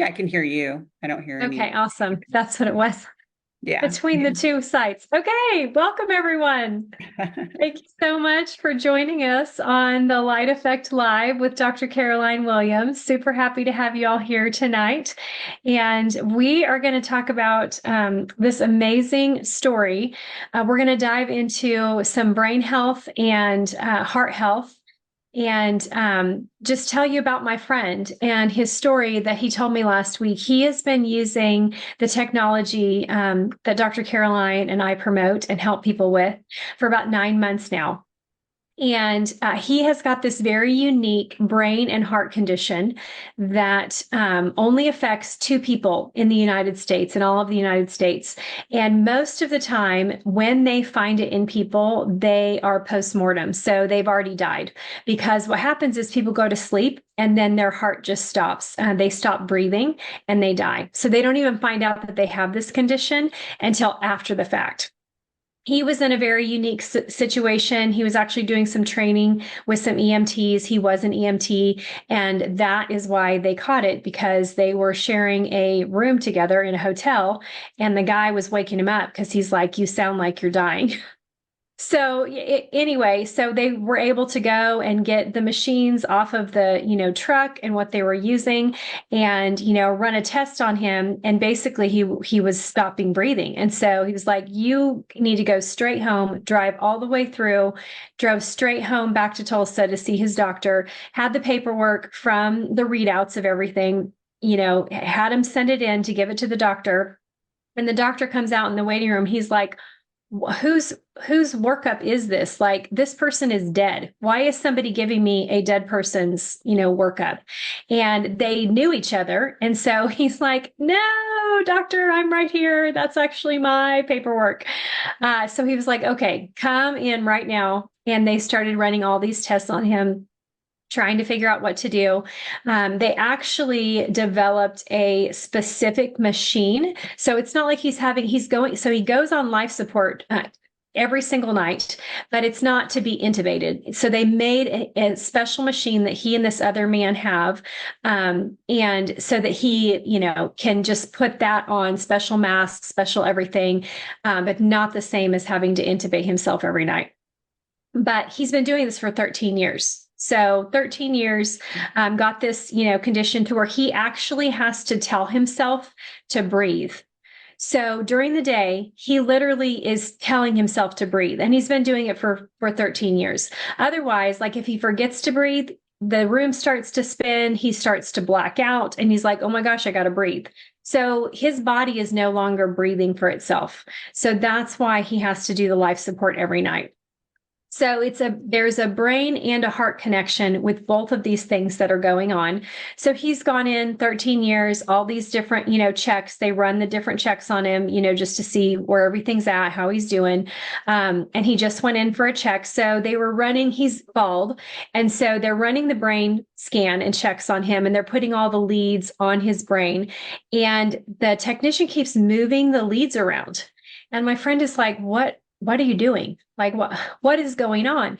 Yeah, I can hear you. I don't hear Okay, any. awesome. That's what it was Yeah. between the two sites. Okay, welcome everyone. Thank you so much for joining us on the Light Effect Live with Dr. Caroline Williams. Super happy to have you all here tonight. And we are going to talk about this amazing story. We're going to dive into some brain health and heart health and just tell you about my friend and his story that he told me last week. He has been using the technology that Dr. Caroline and I promote and help people with for about 9 months now. And he has got this very unique brain and heart condition that only affects two people in the United States, in all of the United States. And most of the time, when they find it in people, they are postmortem. So they've already died. Because what happens is people go to sleep and then their heart just stops. They stop breathing and they die. So they don't even find out that they have this condition until after the fact. He was in a very unique situation. He was actually doing some training with some EMTs. He was an EMT, and that is why they caught it, because they were sharing a room together in a hotel, and the guy was waking him up because he's like, "You sound like you're dying." So anyway, so they were able to go and get the machines off of the, truck and what they were using and, run a test on him. And basically he was stopping breathing. And so he was like, you need to go straight home, drive all the way through, drove straight home back to Tulsa to see his doctor, had the paperwork from the readouts of everything, had him send it in to give it to the doctor. And the doctor comes out in the waiting room. He's like, whose workup is this? Like, this person is dead. Why is somebody giving me a dead person's, workup? And they knew each other. And so he's like, no, doctor, I'm right here. That's actually my paperwork. So he was like, okay, come in right now. And they started running all these tests on him, trying to figure out what to do. They actually developed a specific machine. So it's not like so he goes on life support every single night, but it's not to be intubated. So they made a special machine that he and this other man have. And so that he, can just put that on, special masks, special everything, but not the same as having to intubate himself every night. But he's been doing this for 13 years. So 13 years, got this, condition to where he actually has to tell himself to breathe. So during the day, he literally is telling himself to breathe, and he's been doing it for 13 years. Otherwise, like if he forgets to breathe, the room starts to spin, he starts to black out, and he's like, oh my gosh, I got to breathe. So his body is no longer breathing for itself. So that's why he has to do the life support every night. So there's a brain and a heart connection with both of these things that are going on. So he's gone in 13 years, all these different, checks. They run the different checks on him, just to see where everything's at, how he's doing. And he just went in for a check. So he's bald. And so they're running the brain scan and checks on him, and they're putting all the leads on his brain. And the technician keeps moving the leads around. And my friend is like, what are you doing? Like, what is going on?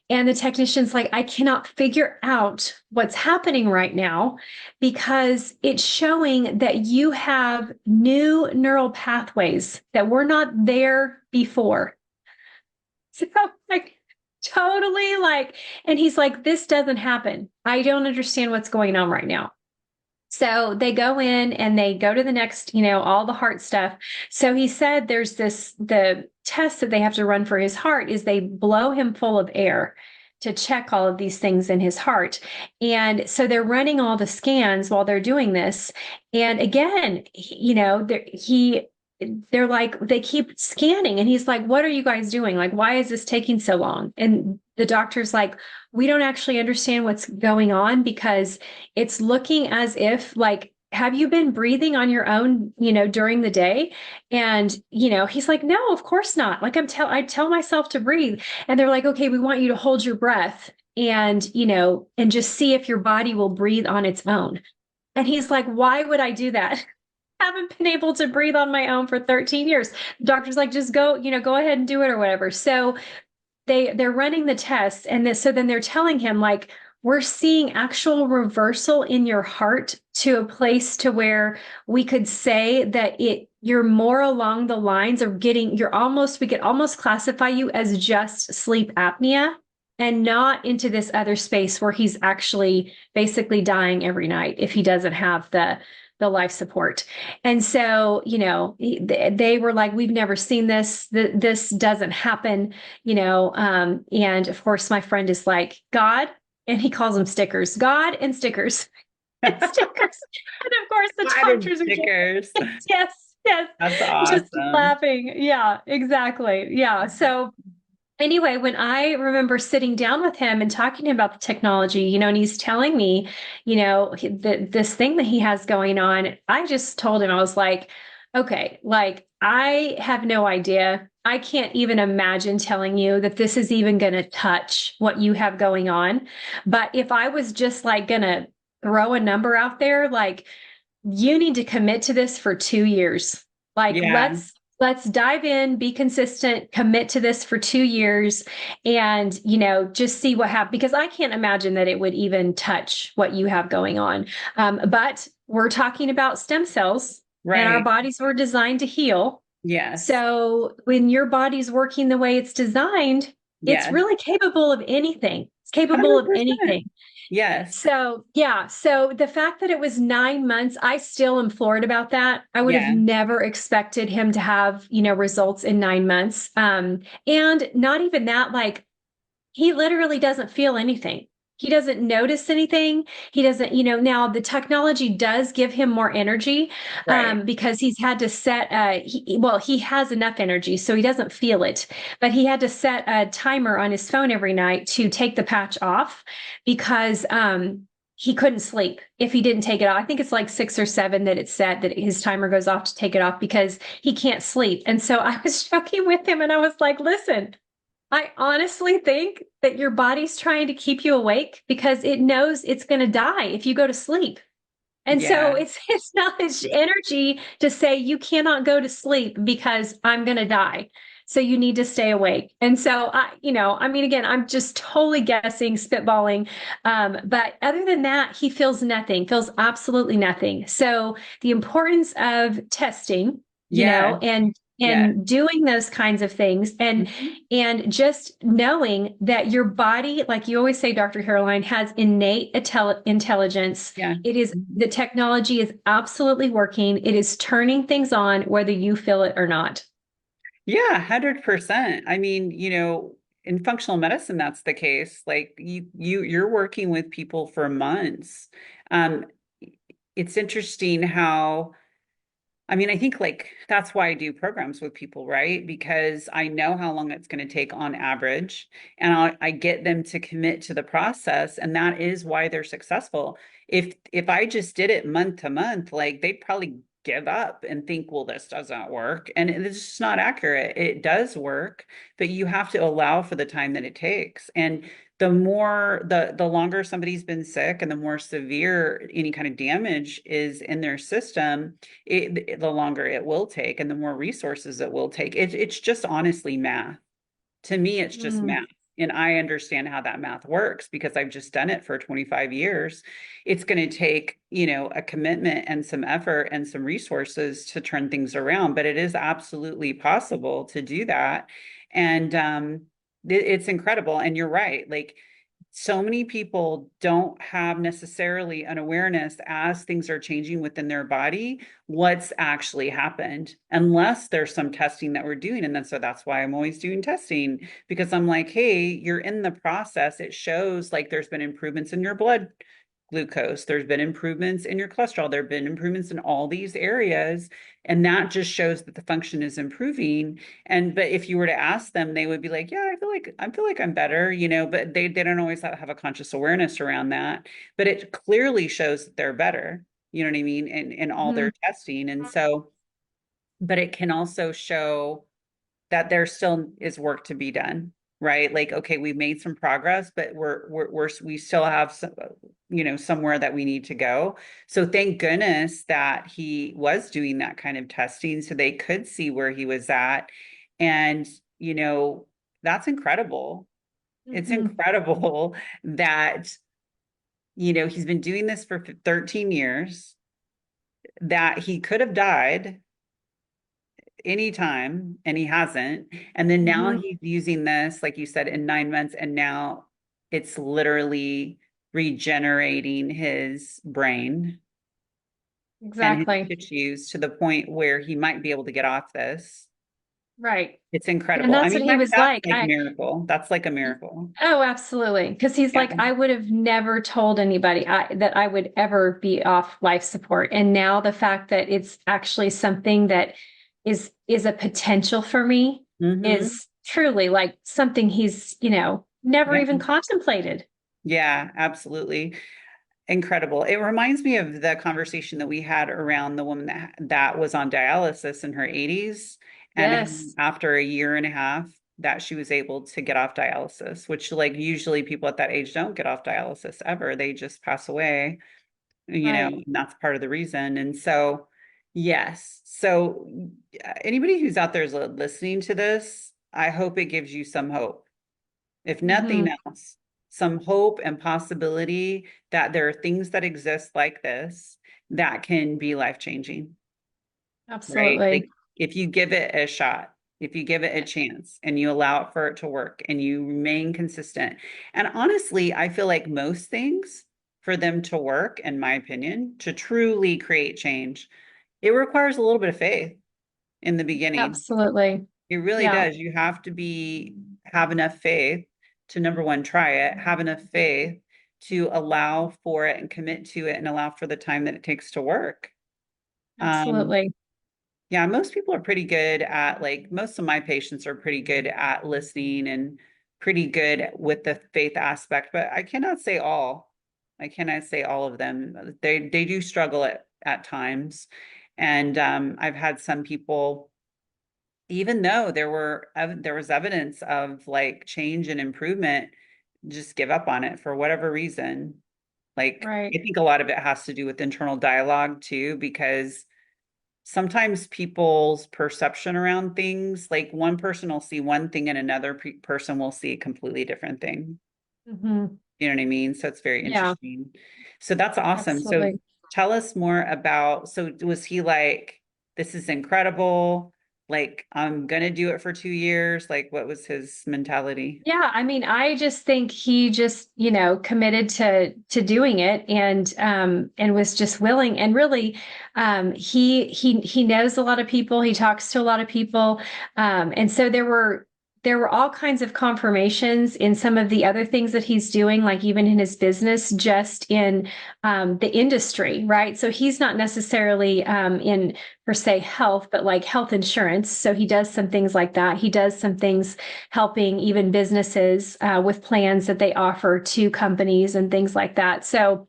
And the technician's like, I cannot figure out what's happening right now because it's showing that you have new neural pathways that were not there before. So like totally like, and he's like, this doesn't happen. I don't understand what's going on right now. So they go in and they go to the next, all the heart stuff. So he said the test that they have to run for his heart is they blow him full of air to check all of these things in his heart. And so they're running all the scans while they're doing this. And again, they're like, they keep scanning and he's like, what are you guys doing? Like, why is this taking so long? And the doctor's like, we don't actually understand what's going on because it's looking as if like, have you been breathing on your own, during the day? And, he's like, no, of course not. Like I tell myself to breathe. And they're like, okay, we want you to hold your breath and, and just see if your body will breathe on its own. And he's like, why would I do that? Haven't been able to breathe on my own for 13 years. The doctor's like, just go, go ahead and do it or whatever. So they're running the tests so then they're telling him like, we're seeing actual reversal in your heart to a place to where we could say that you're more along the lines of we could almost classify you as just sleep apnea and not into this other space where he's actually basically dying every night if he doesn't have the life support. And so, they were like, we've never seen this. This doesn't happen, and of course, my friend is like, God, and he calls them stickers, God and stickers. And stickers. And of course, the doctors are stickers. yes, yes. That's Just awesome. laughing. Yeah, exactly. Yeah. So anyway, when I remember sitting down with him and talking to him about the technology, and he's telling me, this thing that he has going on, I just told him, I was like, okay, like I have no idea. I can't even imagine telling you that this is even going to touch what you have going on. But if I was just like going to throw a number out there, like you need to commit to this for 2 years. Like Yeah. let's dive in, be consistent, commit to this for 2 years, and just see what happens, because I can't imagine that it would even touch what you have going on. But we're talking about stem cells, and our Right. bodies were designed to heal. Yes. So when your body's working the way it's designed, it's Yes. really capable of anything. It's capable of 100%. anything. Yes. So, yeah. So the fact that it was 9 months, I still am floored about that. I would have Yeah. never expected him to have, results in 9 months. And not even that, like he literally doesn't feel anything. He doesn't notice anything. He doesn't, now the technology does give him more energy, Right. because he's had to set, he has enough energy, so he doesn't feel it, but he had to set a timer on his phone every night to take the patch off because, he couldn't sleep if he didn't take it off. I think it's like 6 or 7 that it's set that his timer goes off to take it off because he can't sleep. And so I was joking with him and I was like, listen, I honestly think that your body's trying to keep you awake because it knows it's going to die if you go to sleep. And so Yeah. it's not its energy to say you cannot go to sleep because I'm going to die. So you need to stay awake. And so I mean, again, I'm just totally guessing, spitballing. But other than that, he feels nothing, feels absolutely nothing. So the importance of testing, Yeah. Yeah. and doing those kinds of things, Mhm. and just knowing that your body, like you always say, Dr. Caroline, has innate intelligence. Yeah. It is, Mhm. the technology is absolutely working. It is turning things on, whether you feel it or not. Yeah, 100%. I mean, in functional medicine, that's the case. Like you're working with people for months. Um, it's interesting how, I mean, I think like that's why I do programs with people, right? Because I know how long it's going to take on average, and I get them to commit to the process, and that is why they're successful. If I just did it month to month, like they'd probably give up and think, well, this doesn't work, and it's just not accurate. It does work, but you have to allow for the time that it takes, and the longer somebody's been sick and the more severe any kind of damage is in their system, the longer it will take and the more resources it will take. It's just honestly math. To me, it's just Mm, math. And I understand how that math works because I've just done it for 25 years. It's going to take, a commitment and some effort and some resources to turn things around, but it is absolutely possible to do that. And it's incredible. And you're right. Like, so many people don't have necessarily an awareness as things are changing within their body, what's actually happened, unless there's some testing that we're doing. And then so that's why I'm always doing testing, because I'm like, hey, you're in the process. It shows like there's been improvements in your blood glucose, there's been improvements in your cholesterol, there have been improvements in all these areas. And that just shows that the function is improving. And but if you were to ask them, they would be like, yeah, I feel like I'm better, but they don't always have a conscious awareness around that. But it clearly shows that they're better, you know what I mean, in all mm, their testing. And so, but it can also show that there still is work to be done, right? Like, okay, we've made some progress, but we still have some, somewhere that we need to go. So thank goodness that he was doing that kind of testing so they could see where he was at. And, you know, that's incredible. It's mhm. incredible that he's been doing this for 13 years, that he could have died anytime and he hasn't. And then now Mhm. he's using this, like you said, in 9 months, and now it's literally regenerating his brain and his Exactly. tissues to the point where he might be able to get off this. Right. It's And incredible. I that's what mean, he was that's like. like miracle. That's like a miracle. Oh, absolutely. Because he's Yeah. like, I would have never told anybody that I would ever be off life support. And now the fact that it's actually something that is a potential for me Hmm. is truly like something he's, never Yeah. even contemplated. Yeah, absolutely. Incredible. It reminds me of the conversation that we had around the woman that was on dialysis in her 80s, and Yes. after a year and a half that she was able to get off dialysis, which like usually people at that age don't get off dialysis ever. They just pass away, Right. and that's part of the reason. And so, yes. So anybody who's out there is listening to this, I hope it gives you some hope, if nothing Hmm. else, some hope and possibility that there are things that exist like this that can be life changing, right? Like Absolutely. if you give it a shot, if you give it a chance and you allow it for it to work and you remain consistent. And honestly, I feel like most things for them to work, in my opinion, to truly create change, it requires a little bit of faith in the beginning. Absolutely. It really Yeah. does. You have to have enough faith to, number one, try it, have enough faith to allow for it and commit to it and allow for the time that it takes to work. Um, Absolutely. yeah, most people are pretty good at, like, most of my patients are pretty good at listening and pretty good with the faith aspect, but I cannot say all. I cannot say all of them. They do struggle at times. And I've had some people, even though there was evidence of like change and improvement, just give up on it for whatever reason. Like Right. I think a lot of it has to do with internal dialogue too, because sometimes people's perception around things, like one person will see one thing and another person will see a completely different thing. Hmm. You know what I mean? So it's very Yeah. interesting. So that's awesome. So Absolutely. tell us more about, so was he like, this is incredible, like I'm gonna do it for 2 years? Like what was his mentality? Yeah, I mean, I just think he just, committed to doing it and was just willing. And really, he knows a lot of people. He talks to a lot of people. And so there were all kinds of confirmations in some of the other things that he's doing, like even in his business, just in the industry, right? So he's not necessarily in per se health, but like health insurance. So he does some things like that. He does some things helping even businesses with plans that they offer to companies and things like that. So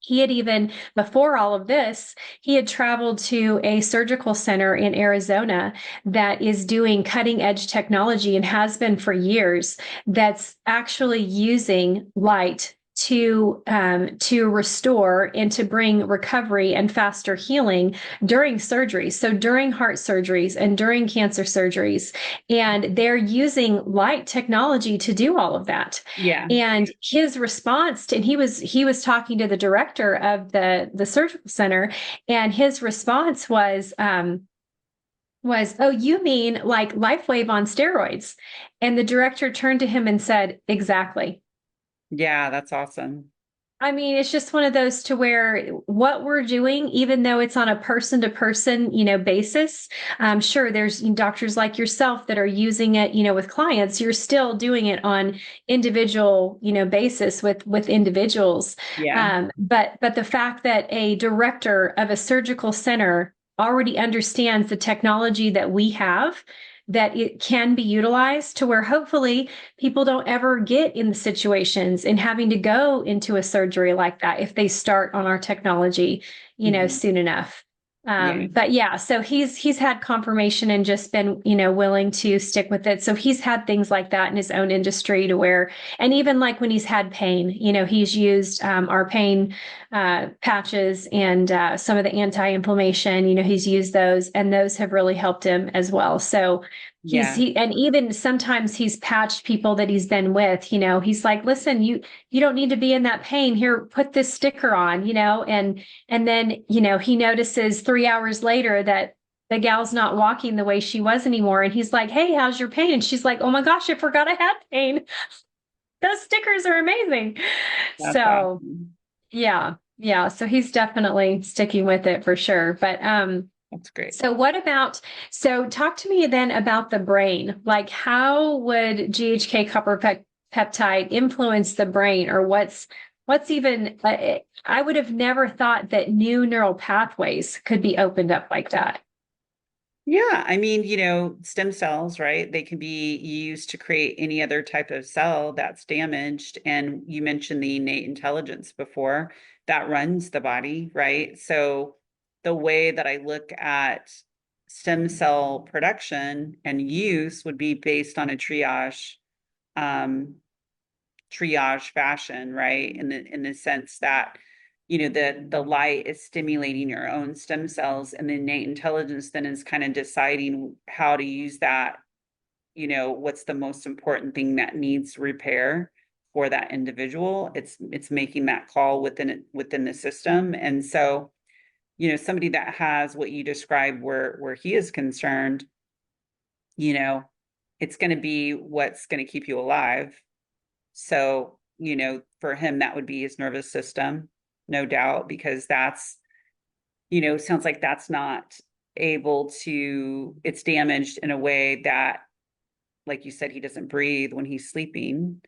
he had even, before all of this, he had traveled to a surgical center in Arizona that is doing cutting edge technology and has been for years, that's actually using light to restore and to bring recovery and faster healing during surgeries. So during heart surgeries and during cancer surgeries, and they're using light technology to do all of that. Yeah. And his response to, and he was talking to the director of the surgical center, and his response was, oh, you mean like LifeWave on steroids? And the director turned to him and said, exactly. Yeah, that's awesome. I mean, it's just one of those to where what we're doing, even though it's on a person to person, basis, sure, there's doctors like yourself that are using it, with clients. You're still doing it on individual, basis with individuals. Yeah. But the fact that a director of a surgical center already understands the technology that we have, that it can be utilized to where hopefully people don't ever get in the situations and having to go into a surgery like that if they start on our technology, Hmm. soon enough. Yeah. But yeah, so he's had confirmation and just been, willing to stick with it. So he's had things like that in his own industry to where, and even like when he's had pain, he's used our pain patches and some of the anti-inflammation, he's used those, and those have really helped him as well. So Yeah. And even sometimes he's patched people that he's been with, he's like, listen, you don't need to be in that pain. Here, put this sticker on, and then, he notices 3 hours later that the gal's not walking the way she was anymore. And he's like, hey, how's your pain? And she's like, oh my gosh, I forgot I had pain. Those stickers are amazing. That's So awesome. yeah, yeah. So he's definitely sticking with it for sure. But That's great. so so talk to me then about the brain. Like how would GHK peptide influence the brain, or what's even I would have never thought that new neural pathways could be opened up like that. Yeah, I mean, stem cells, right? They can be used to create any other type of cell that's damaged. And you mentioned the innate intelligence before that runs the body, right? So the way that I look at stem cell production and use would be based on a um, triage fashion, right? In the sense that, the light is stimulating your own stem cells, and the innate intelligence then is kind of deciding how to use that, what's the most important thing that needs repair for that individual. It's making that call within the system. And so, somebody that has what you described where he is concerned, you know, it's going to be what's going to keep you alive. So, for him, that would be his nervous system, no doubt, because that's, sounds like that's not it's damaged in a way that, like you said, he doesn't breathe when he's sleeping.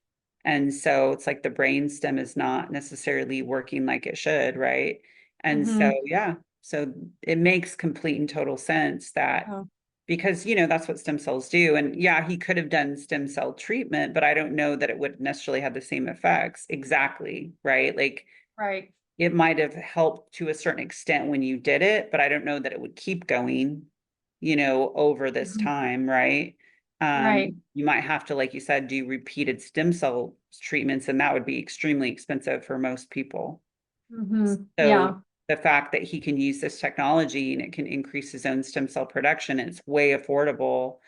And so it's like the brain stem is not necessarily working like it should, right? And so, Mm-hmm. yeah, so it makes complete and total sense that Oh, because that's what stem cells do. And yeah, he could have done stem cell treatment, but I don't know that it would necessarily have the same effects exactly, right? Like right. it might have helped to a certain extent when you did it, but I don't know that it would keep going, over this Mhm. time, right? Right. You might have to, like you said, do repeated stem cell treatments, and that would be extremely expensive for most people. Mm-hmm. So Yeah. the fact that he can use this technology and it can increase his own stem cell production, and it's way affordable,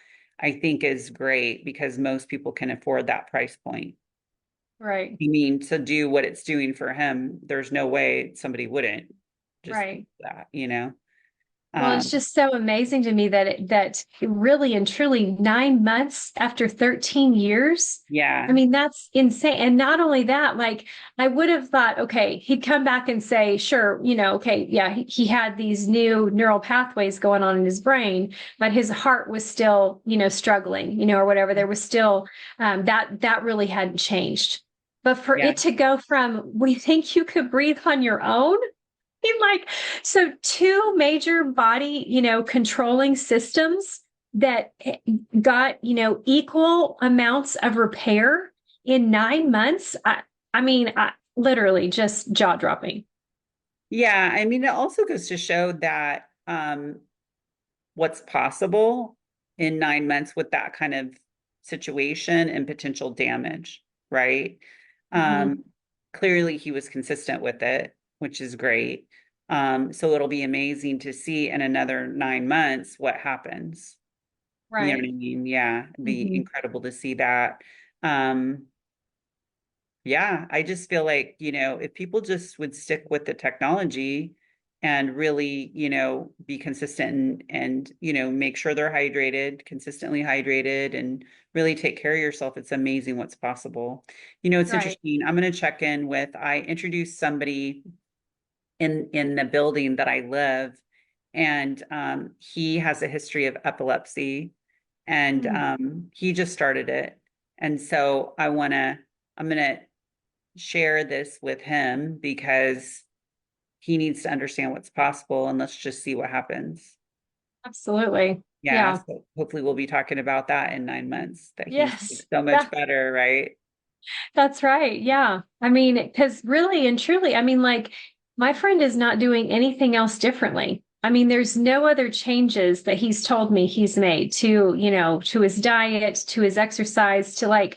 I think is great because most people can afford that price point. Right. I mean, to do what it's doing for him, there's no way somebody wouldn't just do Right. that. Well, it's Um, just so amazing to me that really and truly 9 months after 13 years. I yeah, mean, that's insane. And not only that, like I would have thought, okay, he'd come back and say, sure, okay, yeah, he had these new neural pathways going on in his brain, but his heart was still, struggling, or whatever. There was still that really hadn't changed. But for yeah, it to go from, we think you could breathe on your own, like, so two major body, controlling systems that got, equal amounts of repair in 9 months. I mean, literally just jaw dropping. yeah. I mean, it also goes to show that what's possible in 9 months with that kind of situation and potential damage, right? Hmm. Um, Clearly he was consistent with it, which is great. So it'll be amazing to see in another 9 months what happens. You know what Right. I mean? Yeah, it'd be Hmm. incredible to see that. Um, yeah, I just feel like, if people just would stick with the technology and really, be consistent and, make sure they're hydrated, consistently hydrated, and really take care of yourself, it's amazing what's possible. It's Right. interesting. I'm going to check in with, I introduced somebody in the building that I live, and he has a history of epilepsy, and Mm. he just started it. And so I'm going to share this with him because he needs to understand what's possible, and let's just see what happens. Absolutely. Yeah, Yeah. so hopefully we'll be talking about that in 9 months, that he's Yes. so much better, right? That's right. Yeah. I mean, because really and truly, I mean, like my friend is not doing anything else differently. I mean, there's no other changes that he's told me he's made to, to his diet, to his exercise, to like,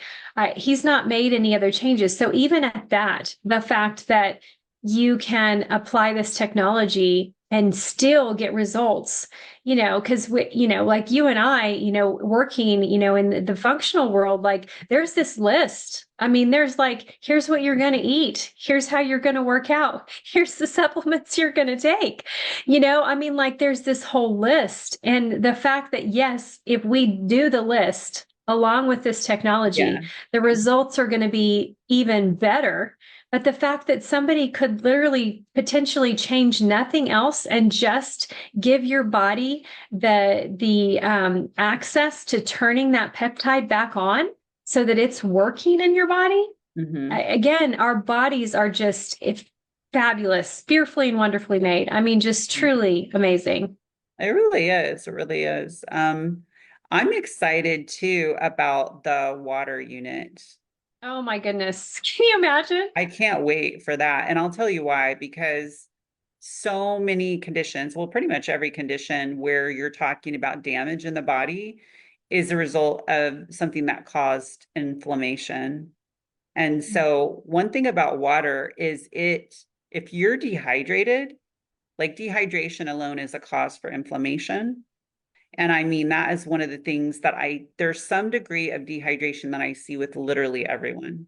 he's not made any other changes. So even at that, the fact that you can apply this technology and still get results, because we, like you and I, working, in the functional world, like there's this list. I mean, there's like, here's what you're going to eat. Here's how you're going to work out. Here's the supplements you're going to take. I mean, like there's this whole list. And the fact that, yes, if we do the list along with this Yeah. technology, the results are going to be even better. But the fact that somebody could literally potentially change nothing else and just give your body the access to turning that peptide back on so that it's working in your body. Hmm. Again, our bodies are just fabulous, fearfully and wonderfully made. I mean, just truly amazing. It really is. It really is. I'm excited too about the water unit. Oh my goodness. Can you imagine? I can't wait for that. And I'll tell you why, because so many conditions, well, pretty much every condition where you're talking about damage in the body is a result of something that caused inflammation. And so, one thing about water is if you're dehydrated, like dehydration alone is a cause for inflammation. And I mean, that is one of the things that there's some degree of dehydration that I see with literally everyone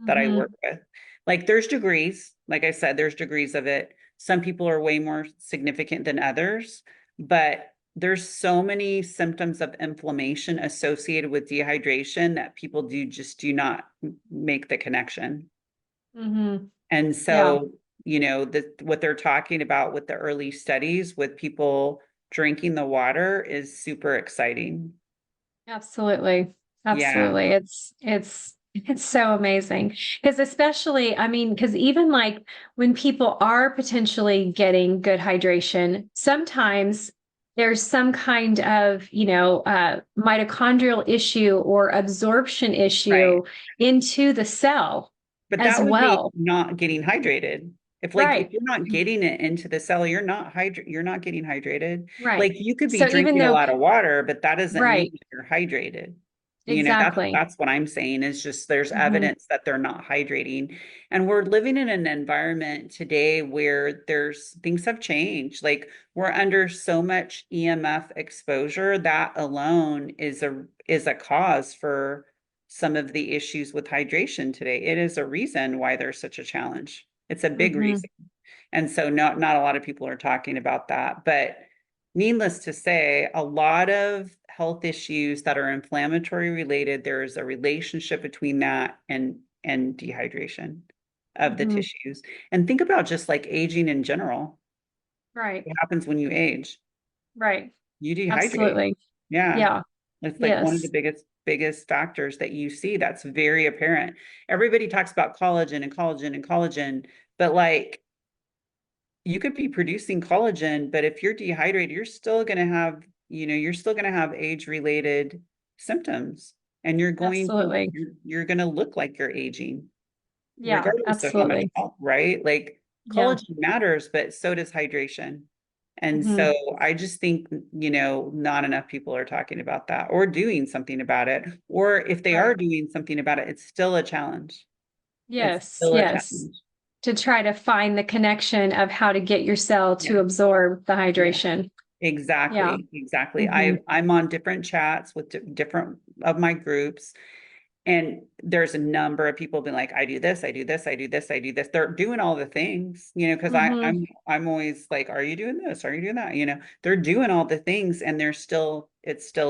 that I work Mm-hmm. with. Like there's degrees, like I said, there's degrees of it. Some people are way more significant than others, but there's so many symptoms of inflammation associated with dehydration that people do not make the connection. Mm-hmm. And Yeah, so, what they're talking about with the early studies with people drinking the water is super exciting. absolutely. Yeah, Absolutely. It's so amazing. Because especially, I mean, because even like when people are potentially getting good hydration, sometimes there's some kind of, mitochondrial issue or absorption right. issue into the cell But as that would be well. not getting hydrated. If Right. you're not getting it into the cell, you're not getting hydrated. Right. Like you could be So even drinking a though, lot of water, but that doesn't mean right, that you're hydrated. exactly. That's what I'm saying is just there's Hmm. evidence that they're not hydrating. And we're living in an environment today where there's things have changed. Like we're under so much EMF exposure that alone is a cause for some of the issues with hydration today. It is a reason why there's such a challenge. It's a big Hmm. reason. And so not a lot of people are talking about that. But needless to say, a lot of health issues that are inflammatory related, there is a relationship between that and dehydration of the Hmm. tissues. And think about just like aging in general. Right. What happens when you age? Right. You dehydrate. Absolutely. Yeah. Yeah. It's like one of the Yes. biggest factors that you see that's very apparent. Everybody talks about collagen and collagen and collagen, but like you could be producing collagen, but if you're dehydrated, you're still going to have age-related symptoms and Absolutely. you're going to look like you're aging Yeah. regardless of how much Absolutely. right? Like Yeah. collagen matters, but so does hydration. And so Hmm. I just think, not enough people are talking about that or doing something about it. Or if they are Right. doing something about it, it's still a challenge. It's Yes. still a Yes. challenge. To try to find the connection of how to get your cell to Yeah. absorb the Yeah. hydration. Yeah. Exactly. Exactly. Hmm. I'm on different chats with different of my groups. And there's a number of people being like, I do this, I do this, I do this, I do this. They're doing all the things, because Hmm. I'm always like, are you doing this? Are you doing that? They're doing all the things and it's still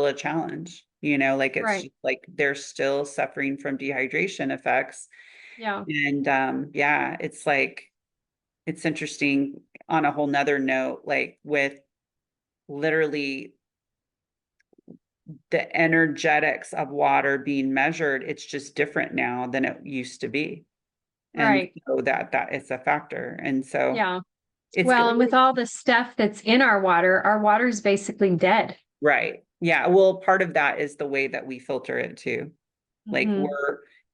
a challenge, like it's Right. just like they're still suffering from dehydration effects. Yeah. And yeah, it's like it's interesting on a whole nother note, like with literally the energetics of water being measured, it's just different now than it used to be. And Right. so that it's a factor. And so Yeah. it's Well, good. and with all the stuff that's in our water is basically dead. Right. Yeah. Well, part of that is the way that we filter it too. Like Hmm.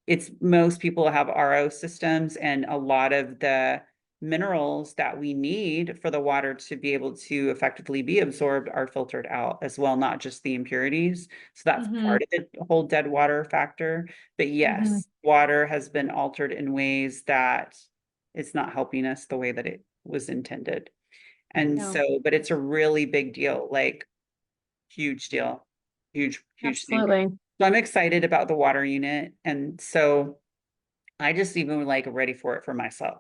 it's most people have RO systems and a lot of the minerals that we need for the water to be able to effectively be absorbed are filtered out as well, not just the impurities. So that's Hmm. part of the whole dead water factor. But Hmm. yes, water has been altered in ways that it's not helping us the way that it was intended. And Yeah, so, but it's a really big deal, like huge deal, huge thing. absolutely. So I'm excited about the water unit. And so I just even like ready for it for myself.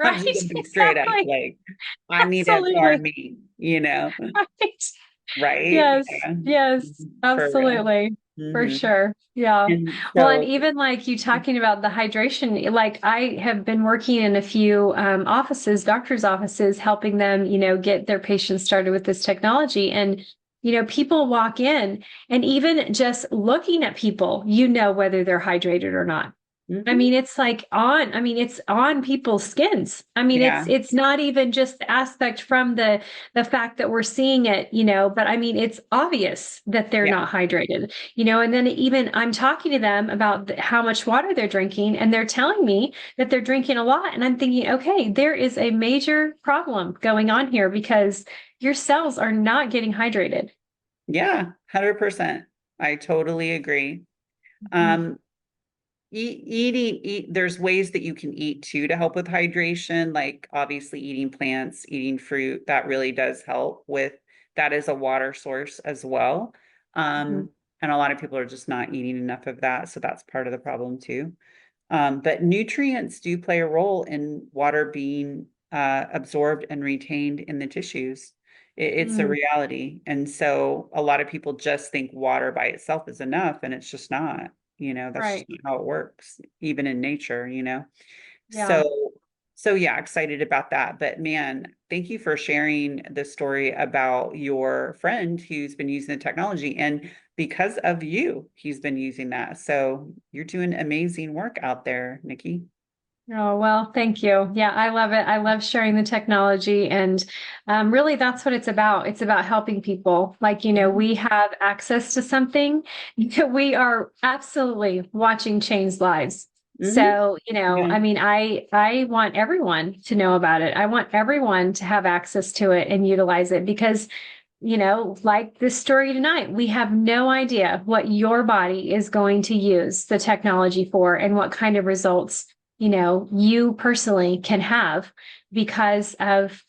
I'm Right. just gonna be straight up Exactly. like, I need it for Absolutely. me, you know, Right. right? Yes. Yeah, Yes. for real. Absolutely. For Hmm. sure. Yeah. And Well, and so, even like you talking about the hydration, like I have been working in a few offices, doctors' offices, helping them, get their patients started with this technology. And, people walk in and even just looking at people, whether they're hydrated or not. I mhm, mean, it's on people's skins. I mean, yeah, it's not even just the aspect from the fact that we're seeing it, but I mean, it's obvious that they're yeah, not hydrated, and then even I'm talking to them about how much water they're drinking, and they're telling me that they're drinking a lot. And I'm thinking, okay, there is a major problem going on here because your cells are not getting hydrated. yeah, 100%. I totally agree. Mhm. Um, there's ways that you can eat too to help with hydration, like obviously eating plants, eating fruit, that really does help with that is a water source as well. Mhm. And a lot of people are just not eating enough of that, so that's part of the problem too. But nutrients do play a role in water being absorbed and retained in the tissues. It's a Mm, reality. And so a lot of people just think water by itself is enough, and it's just not. That's just right. not how it works, even in nature. Yeah. So, so yeah, excited about that. But man, thank you for sharing the story about your friend who's been using the technology. And because of you, he's been using that. So you're doing amazing work out there, Nikki. Oh, well, thank you. Yeah, I love it. I love sharing the technology. And really, that's what it's about. It's about helping people. Like, Mhm. we have access to something that we are absolutely watching change lives. Mhm. So, Yeah, I mean, I want everyone to know about it. I want everyone to have access to it and utilize it because, like this story tonight, we have no idea what your body is going to use the technology for and what kind of results you personally can have because of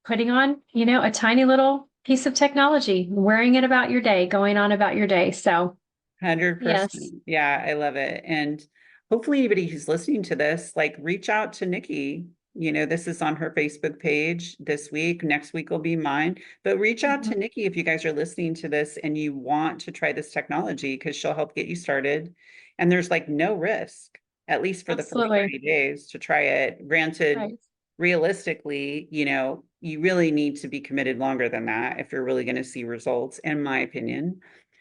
putting on, a tiny little piece of technology, wearing it about your day, going on about your day. So, yes. 100%. Yeah, I love it. And hopefully anybody who's listening to this, like reach out to Nikki. This is on her Facebook page this week. Next week will be mine. But reach out Mhm. to Nikki if you guys are listening to this and you want to try this technology because she'll help get you started. And there's like no risk, at least for the first Absolutely. 30 days to try it. Granted, Right. realistically, you really need to be committed longer than that if you're really going to see results, in my opinion.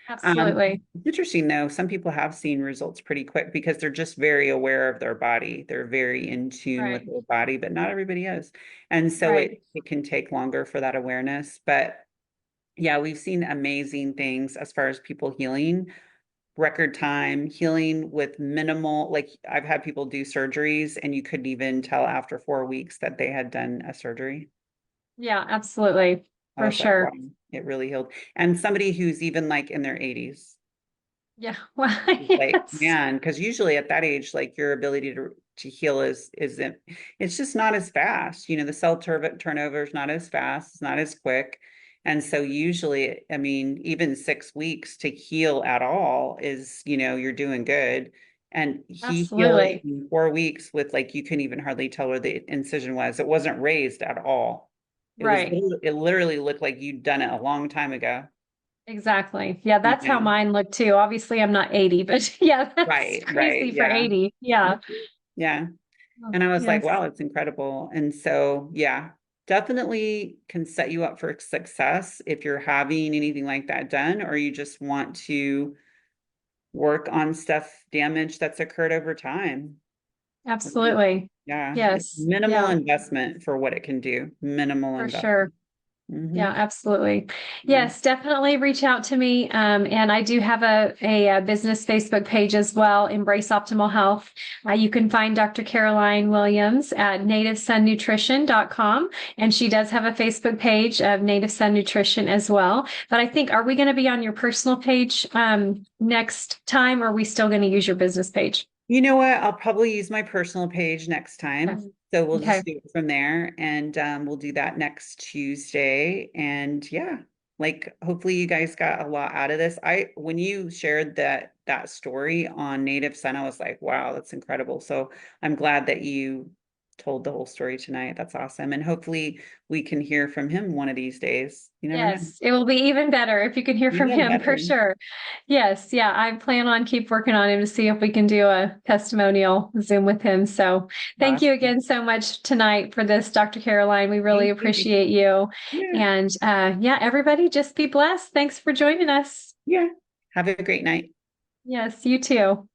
Absolutely. It's interesting though, some people have seen results pretty quick because they're just very aware of their body. They're very in tune with Right. their body, but not everybody is. And so Right. it can take longer for that awareness. But yeah, we've seen amazing things as far as people healing, record time, healing with minimal, like I've had people do surgeries and you couldn't even tell after 4 weeks that they had done a surgery. Yeah, absolutely. I For was like, wow, sure. it really healed. And somebody who's even like in their 80s. Yeah. Well, Like, yes. man, because usually at that age, like your ability to heal isn't it's just not as fast. The cell turnover is not as fast, it's not as quick. And so usually, I mean, even 6 weeks to heal at all is, you're doing good. And he healed Absolutely. in 4 weeks with like you couldn't even hardly tell where the incision was. It wasn't raised at all. Right. It literally looked like you'd done it a long time ago. Exactly. Yeah, You that's how know? mine looked too. Obviously, I'm not 80, but yeah, that's Right, crazy for yeah. 80. Yeah. Yeah. Oh, And I was like, yes. wow, it's incredible. And so, yeah, definitely can set you up for success if you're having anything like that done, or you just want to work on stuff damage that's occurred over time. Absolutely. Yeah, it's Yes. minimal Yeah, investment for what it can do. Minimal for sure. investment. Hmm. Yeah, absolutely. Yeah. Yes, definitely reach out to me. And I do have a business Facebook page as well, Embrace Optimal Health. You can find Dr. Caroline Williams at nativesunnutrition.com. And she does have a Facebook page of Native Sun Nutrition as well. But I think, are we going to be on your personal page next time, or are we still going to use your business page? You know what? I'll probably use my personal page next Okay. time. So we'll Okay. just do it from there, and we'll do that next Tuesday. And yeah, like hopefully you guys got a lot out of this. When you shared that story on Native Son, I was like, wow, that's incredible. So I'm glad that you told the whole story tonight. That's awesome. And hopefully we can hear from him one of these days. You never know. Yes, it will be even better if you can hear from Even him for better. sure. Yes, yeah, I plan on keep working on him to see if we can do a testimonial Zoom with him. So thank you Awesome. again so much tonight for this, Dr. Caroline. We really Thank you. appreciate you. Yeah. And yeah, everybody just be blessed. Thanks for joining us. Yeah. Have a great night. Yes, you too.